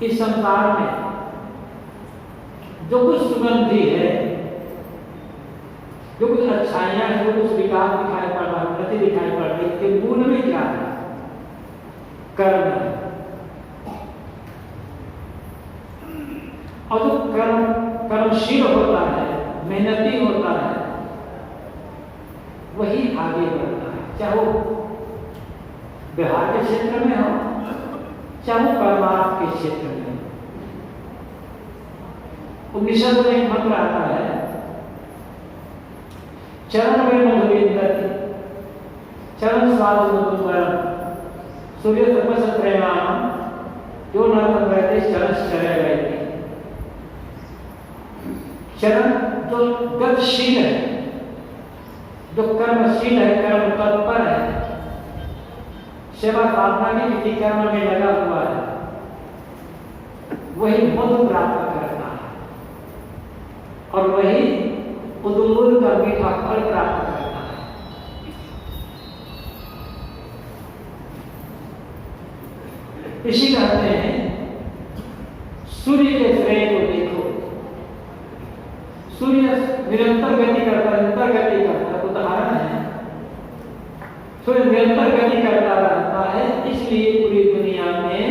इस संसार में जो कुछ सुगंधी है, जो कुछ अच्छाइयां हैं, जो कुछ विकास दिखाई पड़ रहा है, उन्नति दिखाई पड़ रही है, के मूल में क्या है? कर्म है। और जो कर्मशील होता है, मेहनती होता है, वही आगे बढ़ता है, चाहे वो व्यवहार के क्षेत्र में हो, चाहे वो परमार्थ के क्षेत्र में हो। उपनिषद में एक मंत्र आता है, चरण में मधुविंदति चरण स्वाद मधुवरम सूर्य तपस प्रेमाम जो न तपते चरण चले गए। चरण जो गतिशील है, जो कर्मशील है, कर्म तत्पर है, सेवा साधना के किसी कर्म में लगा हुआ है, वही मधु प्राप्त करता है और वही उदूर का मीठा फल प्राप्त करता है। इसी कहते हैं सूर्य के श्रेय को देखो, सूर्य निरंतर गति करता है, उदाहरण है, सूर्य निरंतर गति करता रहता है, इसलिए पूरी दुनिया में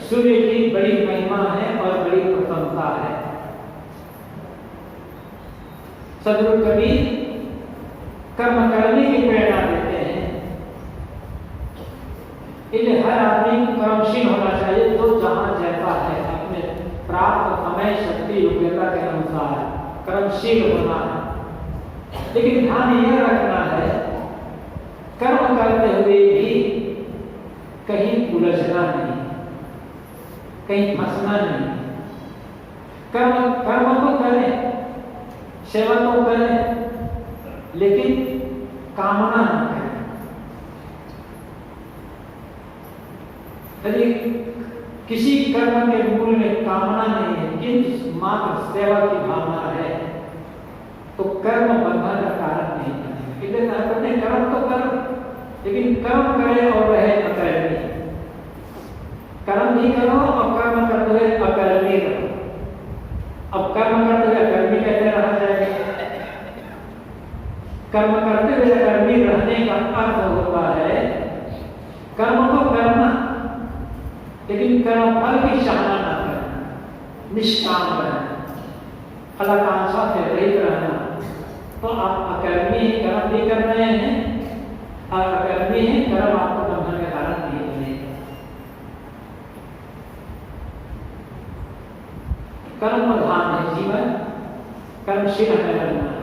सूर्य की बड़ी महिमा है और बड़ी प्रशंसा है। सदगुरु कबीर कर्म करने की प्रेरणा देते हैं, इसलिए हर आदमी को कर्मशील होना चाहिए, जो जहां जैसा है अपने प्राप्त समय शक्ति योग्यता के अनुसार कर्मशील होना है। लेकिन ध्यान यह रखना है, कर्म करते हुए भी कहीं उलझना नहीं, कहीं फंसना नहीं। कर्म तो करें, सेवा तो करें, लेकिन कामना न करें। यदि किसी कर्म के मूल में कामना नहीं है, किंतु मात्र सेवा की भावना है, तो कर्म बंधन का कारण नहीं बनेगा। इसलिए कहते हैं कर्म तो करो, लेकिन कर्म करे और रहे अकर्मी। कर्म भी करो और कर्म करते हुए अकर्मी रहो। अब कर्म करते हुए अकर्मी कैसे रहा जाएगा? कर्म करते हुए अकर्मी रहने का अर्थ होता है कर्म को करना, लेकिन कर्म फल की चाहना न करना, निष्काम रहना, फलाकांक्षा से रहित रहना। तो आप अकर्मी ही कर्म भी कर रहे हैं, और अकर्मी ही कर्म आपको बंधन के कारण नहीं बनेगा। कर्म प्रधान है जीवन, कर्मशील हमें रहना है।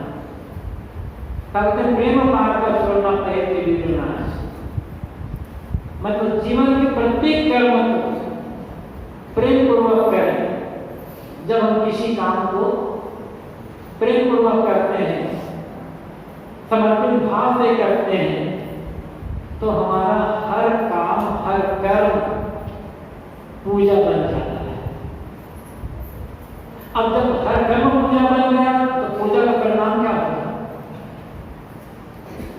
कहते प्रेम मार्ग का छोड़ना तय के विनाश, मतलब जीवन के प्रत्येक कर्म को प्रेम पूर्वक करें। जब हम किसी काम को प्रेम पूर्वक करते हैं, समर्पित भाव से करते हैं, तो हमारा हर काम, हर कर्म पूजा बन जाता है। अब जब हर कर्म पूजा बन गया, तो पूजा का परिणाम क्या होगा?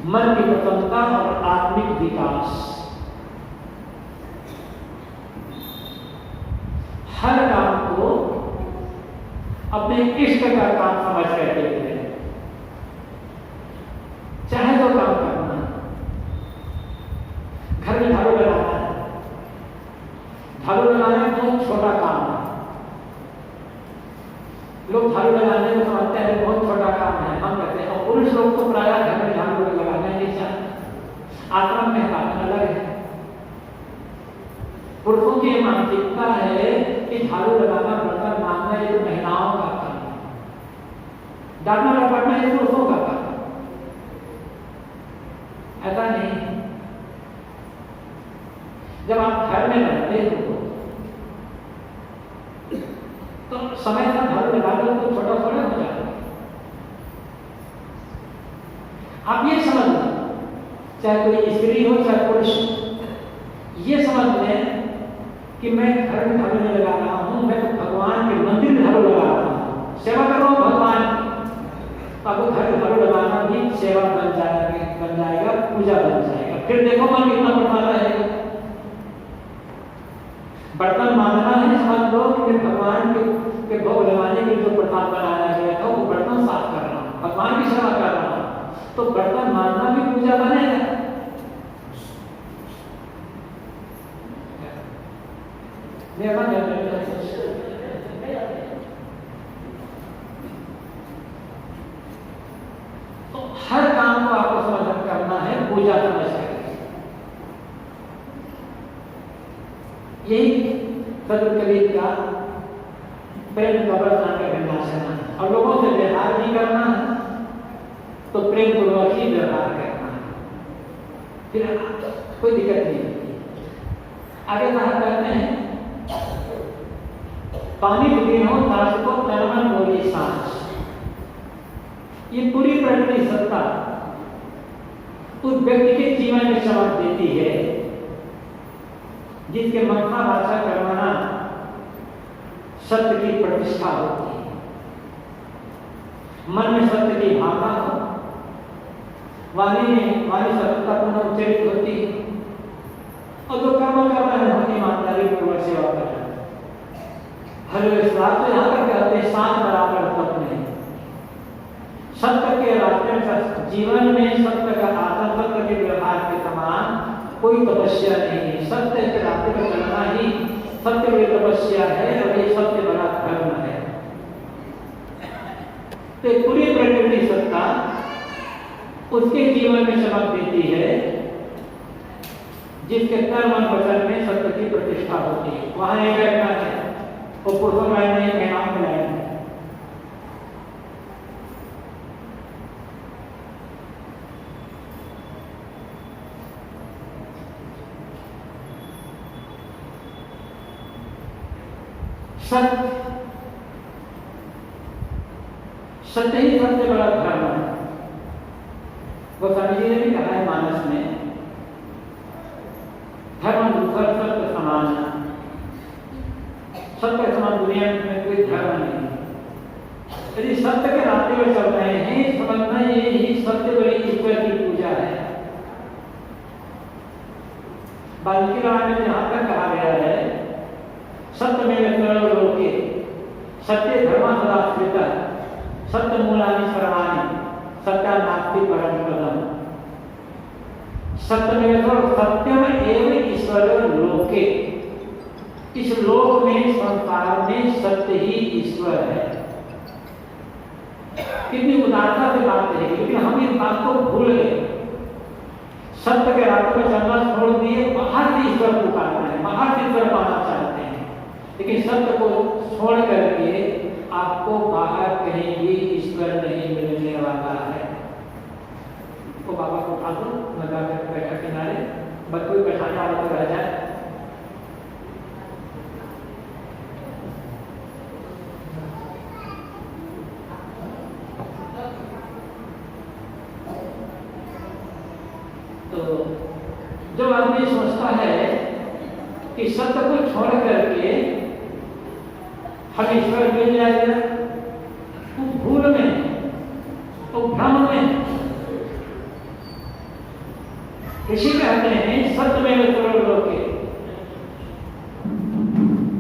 मन की प्रसन्नता और आत्मिक विकास। हर काम को अपने इष्ट का काम समझ कर देखते हैं, चाहे तो काम करना, घर में झाड़ू लगाना है, झाड़ू लगाना बहुत छोटा काम है। लोग झाड़ू लगाने को समझते हैं बहुत छोटा काम है, हम कहते हैं। और पुरुष लोग तो प्रायः घर में झाड़ू लगाना नहीं चाहते, आत्मा में साधन अलग है। पुरुषों की मानसिकता है कि झाड़ू लगाना, बर्तन मांगना ये तो महिलाओं का काम है, डालना रपटना ये पुरुषों का काम है। ऐसा नहीं। जब आप घर में रहते हो तो समय से झाड़ू लगा दो तो छोटा थोड़ा हो जाता है। आप ये समझ लें, चाहे कोई स्त्री हो चाहे पुरुष, ये समझ लें कि मैं घर में झाड़ू नहीं लगा रहा हूं, मैं तो भगवान के मंदिर में झाड़ू लगा रहा हूं, सेवा कर रहा हूं भगवान। अब घर में झाड़ू लगाना भी सेवा बन जाएगा, पूजा बन जाएगा। फिर देखो मन कितना प्रसन्न रहेगा। बर्तन मांगना है, समझ लो कि भगवान के भोग लगाने के जो प्रसाद बनाया गया था वो बर्तन साफ कर रहा हूँ, भगवान की सेवा कर रहा हूँ, तो बर्तन मानना भी पूजा बनेगा। तो हर काम को आपको समझ करना है पूजा समझ कर। यही सदगुरु कबीर का प्रेम कब्रस्तान का विनाशन है। और लोगों से व्यवहार भी करना है तो प्रेम पूर्वक ही व्यवहार करना है, फिर कोई दिक्कत नहीं होती। आगे कहा कहते हैं पानी विलीन हो दास को तन बोली सांस। ये पूरी प्रकृति सत्ता उस व्यक्ति के जीवन में चमक देती है जिसके मनसा भाषा करवाना सत्य की प्रतिष्ठा होती है। मन में सत्य की भावना हो, वाणी सत्यता पूर्ण उच्चरित होती है, और जो कर्म कर रहे हैं हम ईमानदारी पूर्वक सेवा कर रहे हैं। हर विश्वास तो यहाँ पर कहते हैं शांत बराबर तप नहीं। सत्य के रास्ते में जीवन में सत्य का आदर, सत्य के व्यवहार के समान कोई तपस्या नहीं है। सत्य के रास्ते पर चलना ही सत्य में तपस्या है और ये सत्य बड़ा धर्म है। तो पूरी प्रकृति सत्ता उसके जीवन में चमक देती है जिसके कर्म वचन में सत्य की प्रतिष्ठा होती है। वहां एक घटना है, वो पुरुषों लाइन में एक नाम मिलाए हैं। सत्य ही सबसे बड़ा धर्म है। गोस्वामी जी ने भी कहा है मानस में, धर्म दूसरा सत्य समान है। सत्य समान दुनिया में कोई धर्म नहीं है। यदि सत्य के रास्ते में चल रहे हैं, समझना यही सत्य बड़ी ईश्वर की पूजा है। वाल्मीकि रामायण में यहां तक कहा गया है सत्य में लोके सत्य धर्म सदा स्थित सत्य मूलानि सर्वाणि सत्या नास्ति परम पदम। सत्य में सत्यम एवं ईश्वर लोके, इस लोक में संसार में सत्य ही ईश्वर है। कितनी उदारता से बात है, क्योंकि हम इस बात को भूल गए। सत्य के रास्ते में चलना छोड़ दिए, बाहर से ईश्वर पुकारते हैं, बाहर से ईश्वर पाना चाहते हैं। लेकिन सत्य को छोड़ करके आपको बाहर कहीं भी ईश्वर नहीं मिलने वाला है। तो बाबा को उठा दो, लगा कर बैठा किनारे, बस कोई बैठाने वाला तो रह जाए। तो जो आदमी सोचता है कि सत्य को छोड़ करके हम ईश्वर मिल जाएगा, तो भूल में, तो भ्रम में। ऋषि कहते हैं सत्य में लोके,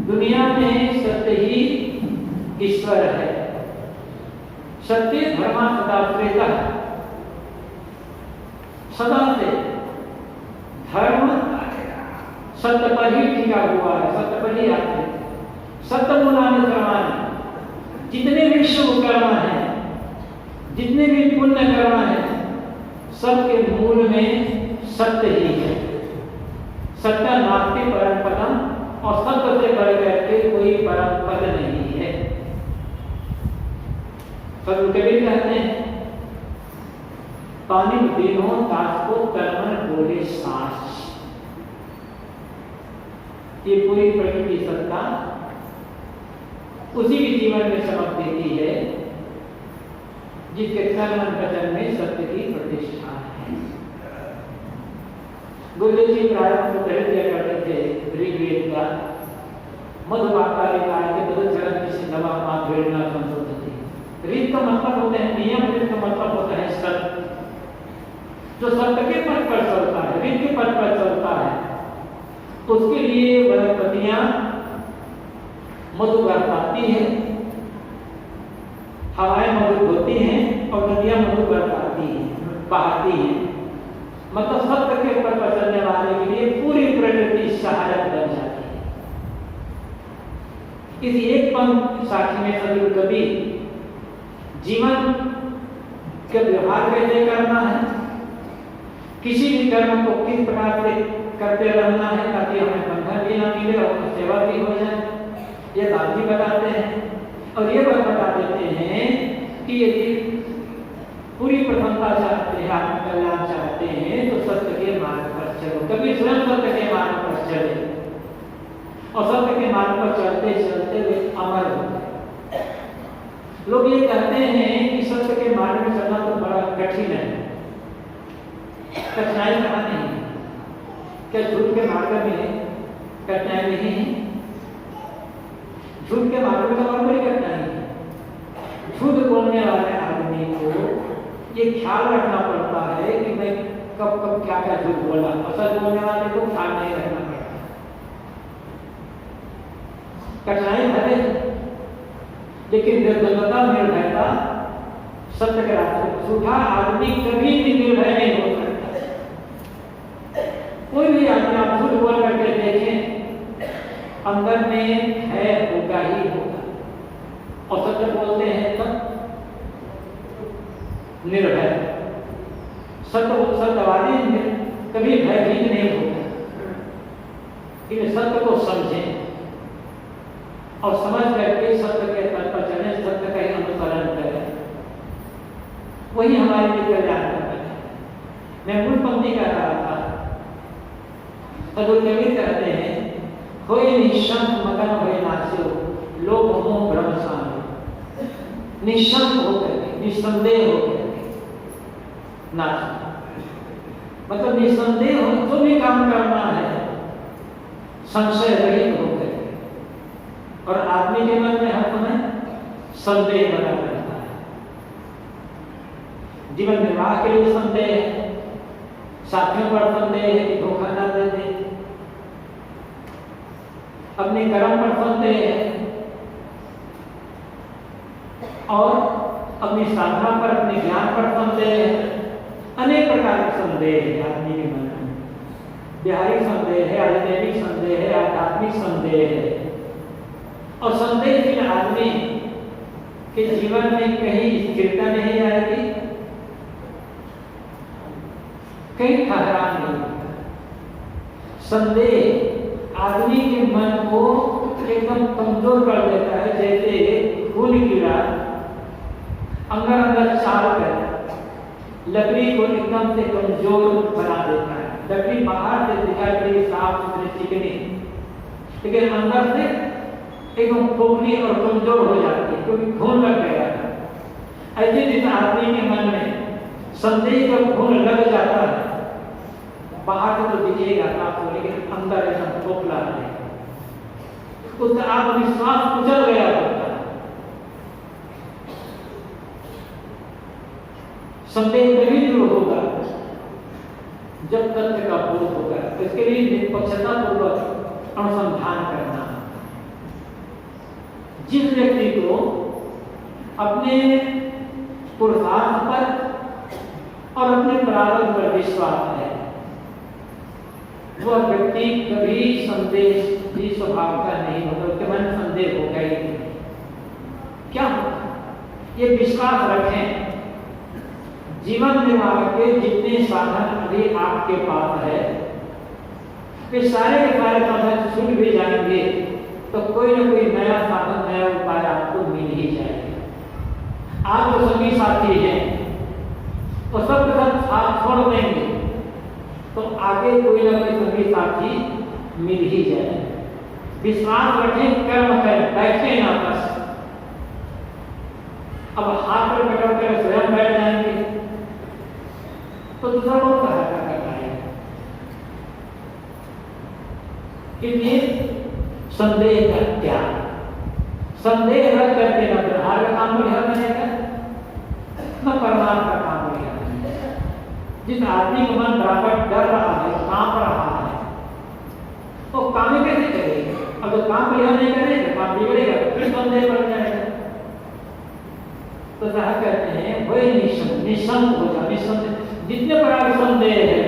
दुनिया में सत्य ही ईश्वर है। सत्य धर्म सदा प्रेता, सदा से धर्म सत्य पर ही टिका हुआ है, सत्य पर ही आते हैं। सत्य मूलानि सर्वाणि, जितने भी शुभ कर्म है, जितने भी पुण्य कर्म है, सबके मूल में सत्य ही है। सत्य नास्ति परम पदम, और सत्य से बढ़ करके कोई परम पद नहीं है। सदगुरु कबीर कहते हैं पानी दिनों दास को कर्मन बोले सांस। ये पूरी प्रकृति सत्ता उसी के जीवन में चमक देती है जिसके कर्म वचन में सत्य की प्रतिष्ठा है। गुरुदेव जी प्रारंभ में पहले दिया करते थे ऋग्वेद का मधुवाका निकाय के बदल चरण की सिद्धवा मां भेड़ना संशोधित। ऋग का मतलब होते हैं नियम, ऋग का मतलब होता है सत्य। जो सत्य के पथ पर चलता है, ऋग के पथ पर चलता है, उसके लिए वनस्पतियां मधु बरसाती है, हवाएं मधु होती हैं और नदियां मधु बरसाती हैं, बहाती हैं। मतलब सत्य के ऊपर पर चलने वाले के लिए पूरी प्रकृति सहायक बन जाती है। इस एक पंक्ति साखी में सदगुरु कबीर जीवन के व्यवहार कैसे करना है, किसी भी कर्म को किस प्रकार से करते रहना है ताकि हमें बंधन भी ना मिले और सेवा भी हो जाए, ये बात भी बताते हैं। और ये बात बता देते हैं कि यदि पूरी प्रसन्नता चाहते हैं, आत्मकल्याण चाहते हैं तो सत्य के मार्ग पर चलो। कभी स्वयं सत्य के मार्ग पर चले और सत्य के मार्ग पर चलते चलते वे अमर होते। लोग ये कहते हैं कि सत्य के मार्ग में चलना तो बड़ा कठिन है, कठिनाई कहाँ नहीं है? क्या झूठ के मार्ग में कठिनाई नहीं है? झूठ के मार्ग में तो और बड़ी कठिनाई है। झूठ बोलने वाले आदमी को ये ख्याल रखना पड़ता है कि मैं कब कब क्या क्या झूठ बोला। सच बोलने वाले को ख्याल नहीं रखना पड़ता। कठिनाई है, लेकिन निर्दलता निर्भयता सत्य के रास्ते। झूठा आदमी कभी भी निर्भय नहीं हो सकता। कोई भी आदमी आप झूठ बोल करके देखें, अंदर में है, होगा ही होगा। और सत्य बोलते हैं तब निर्भय। सत्यवादी कभी भयभीत नहीं होता, कि सत्य को समझें और समझ करके सत्य के पथ पर चलें, सत्य का ही अनुसरण करें, वही हमारे लिए कल्याण करता है। मैं मूल पंक्ति कह रहा था, सदगुरु कबीर कहते हैं, होए निशंक मगन होए नास्यो, लोभ मोह भ्रम सानो। निशंक होकर निसंदेह होकर नाचना, मतलब निसंदेह हो जो भी काम करना है संशय रहित होकर। और आदमी के मन में हर समय संदेह बना रहता है। जीवन निर्वाह के लिए संदेह है, साथियों पर संदेह है कि धोखा ना दे दे, अपने कर्म पर संदेह है और अपनी साधना पर, अपने ज्ञान पर संदेह है। अनेक प्रकार के संदेह है आदमी के मन में। व्यावहारिक संदेह है, आध्यात्मिक संदेह है, आध्यात्मिक संदेह है। और संदेहशील आदमी के जीवन में कहीं स्थिरता नहीं आएगी, कहीं ठहराव नहीं होगा। संदेह आदमी के मन को एकदम कमजोर कर देता है, जैसे फूल कीड़ा अंदर अंदर चाल कर लकड़ी को एकदम से कमजोर बना देता है। लकड़ी बाहर से दिखाई देगी साफ सुथरी चिकनी, लेकिन अंदर से एकदम खोखली और कमजोर हो जाती है, क्योंकि खून लग गया है। ऐसे जिस आदमी के मन में संदेह का खून लग जाता है, बाहर से तो दिखेगा साफ, लेकिन अंदर एकदम खोखला है, उसका आत्मविश्वास उजड़ गया होता है। संदेह तभी दूर होगा जब तथ्य का बोध होगा। इसके लिए निष्पक्षता पूर्वक अनुसंधान करना। जिस व्यक्ति को अपने पुरुषार्थ पर और अपने प्रारंभ पर विश्वास है, वह व्यक्ति कभी संदेही स्वभाव का नहीं होगा, उसके मन में संदेह होगा ही नहीं। क्या होगा? ये विश्वास रखें, जीवन निर्वाह के जितने साधन अभी आपके पास है, वे सारे के सारे साधन छूट भी जाएंगे तो कोई ना कोई नया साधन, नया उपाय आपको मिल ही जाएगा। आप जो सभी साथी हैं वो सब साथ छोड़ देंगे तो आगे कोई ना कोई सभी साथी मिल ही जाएगा। विश्वास रखें, कर्म करें, बैठे ना बस। अब हाथ पर पकड़ कर स्वयं बैठ जाएंगे तो दूसरा लोग सहायता कर रहा है। इसलिए संदेह का त्याग, संदेह रख करके न व्यवहार का काम बढ़िया बनेगा, न परमार्थ का काम बढ़िया बनेगा। जिस आदमी का मन बराबर डर रहा है, कांप रहा है, तो काम कैसे करेगा? अगर काम बढ़िया नहीं करेगा काम बिगड़ेगा। संदेह पड़ जाएगा। तो कहा कहते हैं वही निसंग हो जा, निसंदेह जितने प्रकार के संदेह है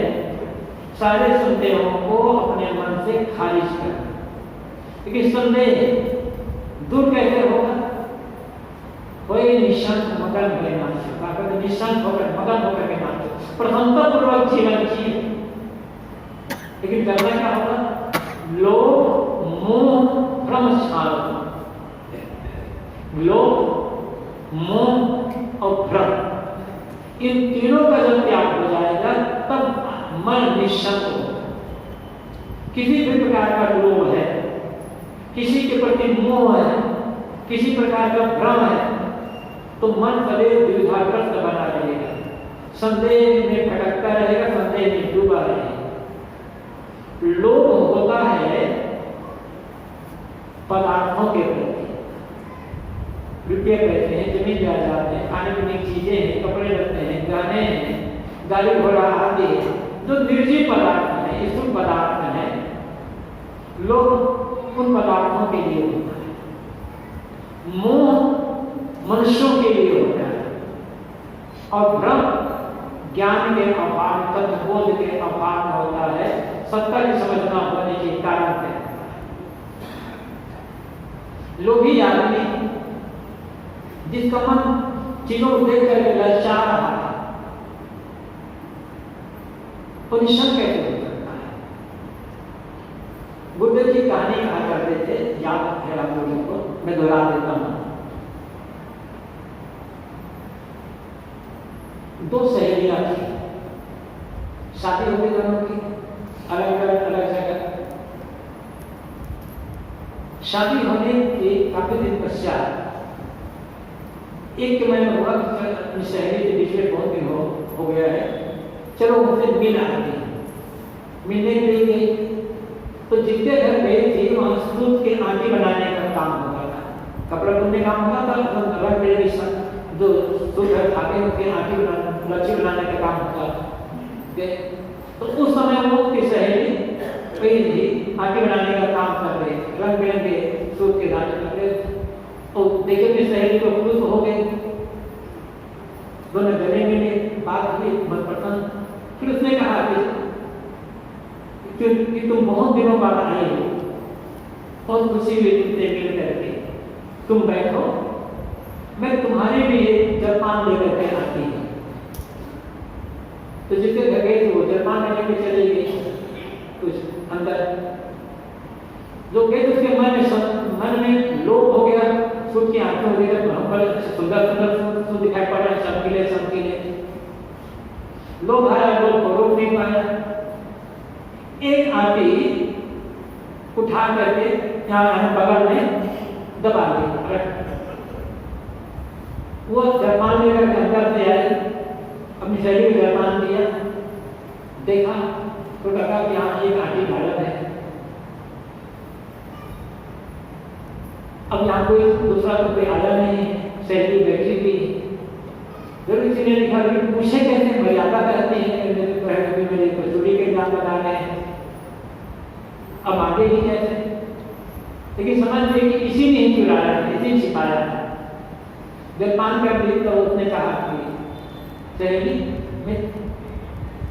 सारे संदेहों को अपने मन से खारिज कर। लेकिन संदेह दूर कैसे होगा? वही निशांत मगन हुए नाच, निशांत होकर मगन होकर के नाच, प्रसन्नता पूर्वक जीवन जिए। लेकिन करना क्या होगा? लोभ मोह भ्रम छाड़, लोभ मोह और भ्रम, इन तीनों का जब त्याग हो जाएगा तब मन निश्चल होगा। किसी भी प्रकार का लोभ है, किसी के प्रति मोह है, किसी प्रकार का भ्रम है, तो मन सदैव द्विधाग्रस्त बना रहेगा, संदेह में भटकता रहेगा, संदेह में डूबा रहेगा। लोभ होता है पदार्थों के प्रति, रुपये पैसे हैं, जमीन जायदाद है, खाने पीने की चीजें हैं, कपड़े लगते हैं, गहने हैं, गाड़ी घोड़ा आदि है, जो निर्जीव पदार्थ है, स्थूल पदार्थ है, लोग उन पदार्थों के लिए होता है। मोह मनुष्यों के लिए होता है और भ्रम ज्ञान के अभाव, तत्वबोध के अभाव में होता है, सत्ता की समझ न होने के कारण से। लोभी आदमी जिसका मन चीजों को देख करके ललचा रहा है, तो निश्चय कैसे हो सकता है? गुरुदेव जी कहानी कहा करते थे, याद है आप लोगों को, मैं दोहरा देता हूं। दो सहेलियां थी, शादी हो गई दोनों की, अलग अलग जगह। शादी होने के काफी दिन पश्चात एक के मन में हुआ कि अपनी सहेली के बीच में बहुत दिन हो गया है, चलो उनसे मिल आती है। मिलने के लिए गई तो जितने घर गई थी वहां दूध के आटे बनाने का काम होता था, कपड़ा बुनने का काम होता था, रंग बिरंगे जो दूध घर खाते उनके आटे लच्छी बनाने का काम होता था। तो उस समय वो की सहेली कहीं भी आटे बनाने का काम कर रहे, रंग बिरंगे दूध के दाने कर रहे। तो देखे मेरी सहेली को खुश हो गए, दोनों गले मिले, बात हुई, मन पसंद। फिर उसने कहा कि तुम बहुत दिनों बाद आई हो, बहुत खुशी हुई तुमसे मिल करके, तुम बैठो, मैं तुम्हारे लिए जलपान लेकर के आती हूँ। तो जिसके घर गई थी वो जलपान लेने में चली गई, कुछ अंदर जो गए उसके मन में लोभ हो गया, सूट की आंखें हो गई, सुंदर सुंदर सूट दिखाई पड़ रहा है, चमकीले। लोभ आया, लोभ को रोक नहीं पाया। एक आटी उठा करके यहाँ बगल में दबा दी, वो जलपान लेकर के अंदर से आई, अपनी शरीर में जलपान दिया, देखा तो लगा कि यहाँ एक आटी गायब है। अब यहाँ कोई दूसरा तो कोई आया नहीं, सहेली बैठी थी, जरूर किसी ने लिखा कि पूछे कैसे, मर्यादा करती है, मेरे चोरी के नाम बता रहे हैं, अब आगे ही कैसे? लेकिन समझ गए कि इसी ने ही चुराया है, इसी ने छिपाया है। जलपान कर दी तो उसने कहा कि सहेली, मैं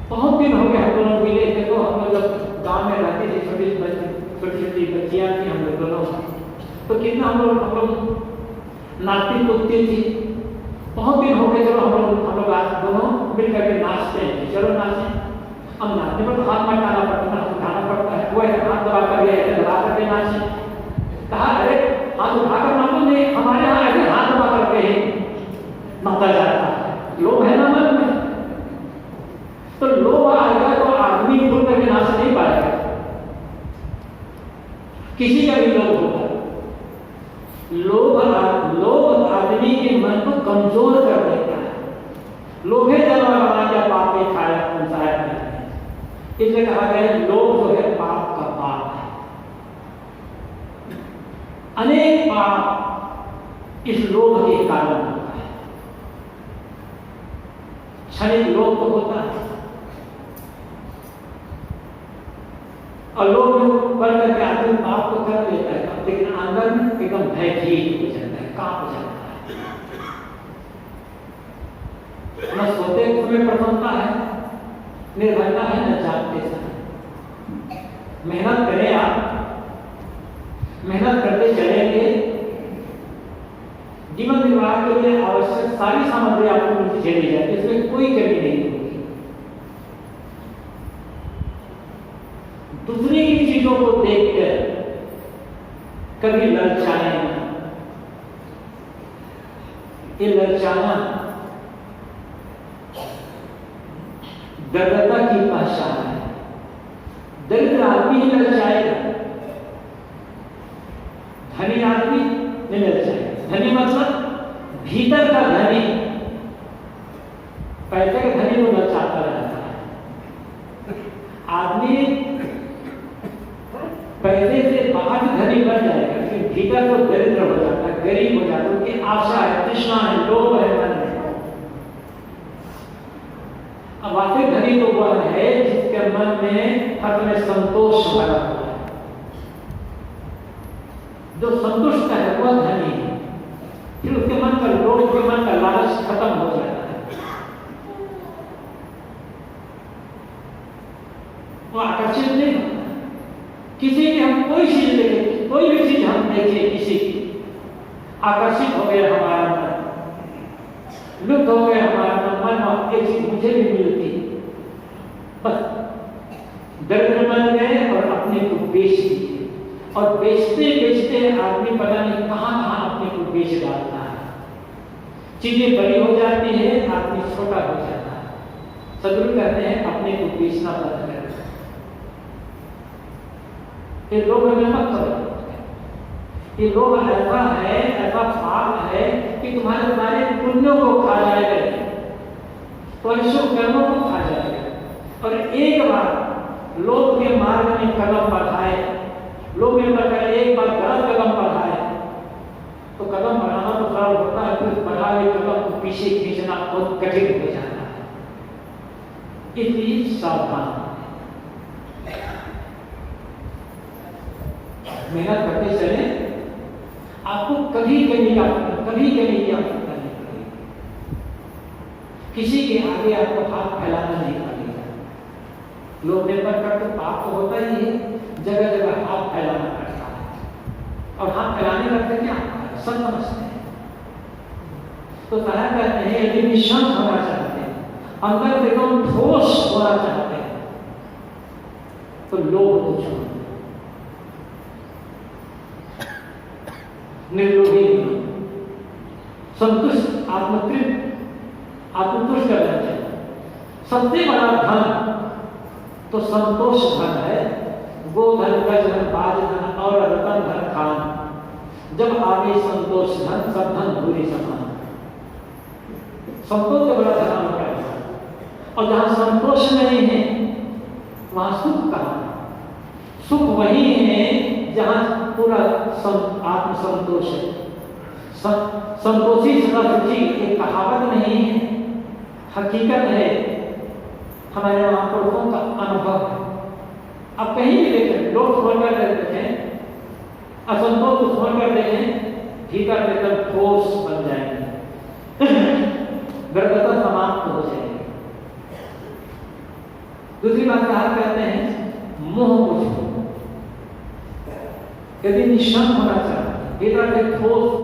बहुत दिन हो गए हम दोनों मिले थे, तो हम लोग गाँव में रहते थे, छोटी बच्चियाँ थी हम लोग दोनों, तो कितना हम लोग नाचती कूदती थी। बहुत दिन हो गए, चलो हम लोग आज दोनों मिल करके नाचते हैं, चलो नाचें। अब नाचने पर तो हाथ मटाना पड़ता है, उठाना पड़ता है, वो हाथ दबा कर ऐसे दबा करके नाचे। कहा अरे हाथ उठाकर नाचो, नहीं हमारे यहाँ ऐसे हाथ दबा करके ही नाचा जाता है, लोभ है ना मन में। तो लोभ आएगा तो आदमी खुल करके नाच नहीं पाएगा, किसी का भी लोभ होगा। लोभ आदमी के मन को कमजोर कर देता है। लोभे जन्म बना क्या पाप में खाया पंचायत में, इसलिए कहा गया लोभ जो है पाप का पाप है। अनेक पाप इस लोभ के कारण होता है। क्षणिक लोभ तो होता है, और लोग पढ़ करके आदमी पाप को कर लेता है, लेकिन अंदर में एकदम भयभीत हो जाता है, कांप हो जाता है। न सोते समय प्रसन्नता है, निर्भयता है, न जागते समय। मेहनत करें आप, मेहनत करते चलेंगे, जीवन निर्वाह के लिए आवश्यक सारी सामग्री आपको मिलती चली जाए, इसमें कोई कमी नहीं होगी। दूसरे की चीजों को देखकर कभी ललचाए ना। ये ललचाना दरिद्रता की पहचान है। दरिद्र आदमी ही ललचाएगा, धनी आदमी नहीं ललचाएगा। धनी मतलब भीतर का धनी, पैसे का धनी वो ललचाता रहता है। आदमी पैसे से बाहर धनी बन जाएगा, लेकिन भीतर तो दरिद्र हो जाता है, गरीब हो जाता है। उनकी आशा है, तृष्णा है, लोभ है मन में। अब वास्तविक धनी तो वह है जिसके मन में हर समय संतोष भरा हुआ है। जो संतुष्ट है वह धनी है। फिर उसके मन का लोभ, उसके मन का लालच खत्म हो जाता है। वो आकर्षित नहीं होता। किसी की हम कोई चीज देखें, कोई भी चीज हम देखें किसी की, आकर्षित हो गया हमारा मन, लुप्त हो गया हमारा मन, एक चीज मुझे भी मिलती, बस दरिद्र बन गए और अपने को बेच दिए। और बेचते बेचते आदमी पता नहीं कहां कहां अपने को बेच डालता है। चीजें बड़ी हो जाती है, आदमी छोटा हो जाता है। सदगुरु कहते हैं अपने को बेचना बंद कर। ये लोग हमें मत करो। ये लोग ऐसा है, ऐसा पाप है कि तुम्हारे सारे पुण्यों को खा जाएगा, परिश्रम कर्मों को खा जाएगा। और एक बार लोग के मार्ग में कदम बढ़ाए, लोग एक बार गलत कदम बढ़ाए, तो कदम बढ़ाना तो सरल होता है, फिर बढ़ाए कदम को पीछे खींचना बहुत कठिन हो जाता है। इसलिए सावधान, मेहनत करते चले, आपको कभी कमी की आवश्यकता नहीं पड़ेगी। किसी के आगे आपको हाथ फैलाना नहीं पड़ेगा। लोग निर्भर करते पाप तो होता ही है, जगह जगह हाथ फैलाना पड़ता है। और हाथ फैलाने करते क्या सब समझते हैं। तो तरह कहते हैं यदि निशांत होना चाहते हैं, अंदर से एकदम ठोस होना चाहते हैं, तो लोभ को छोड़ो, निर्लोभी, संतुष्ट, आत्मतुष्ट करना चाहिए। सबसे बड़ा धन तो संतोष धन है। गोधन, गजधन, बाजधन और रतन धन खान। जब आगे संतोष धन, सब धन भूरी समान। संतोष का बड़ा धन होता है। और जहां संतोष नहीं है वहां सुख कहां? सुख वही है जहां पूरा आत्मसंतोष है। संतोषी सदा सुखी एक कहावत नहीं है, हकीकत है, हमारे महापुरुषों का अनुभव है। अब कहीं भी देखें, लोग छोड़ कर देखें, असंतोष को छोड़ कर देखें, भीतर भीतर ठोस बन जाएंगे, दृढ़ता समाप्त हो जाएगी। दूसरी बात कहा कहते हैं मोह को छोड़ो। यदि निशान होना चाहते, भीतर से ठोस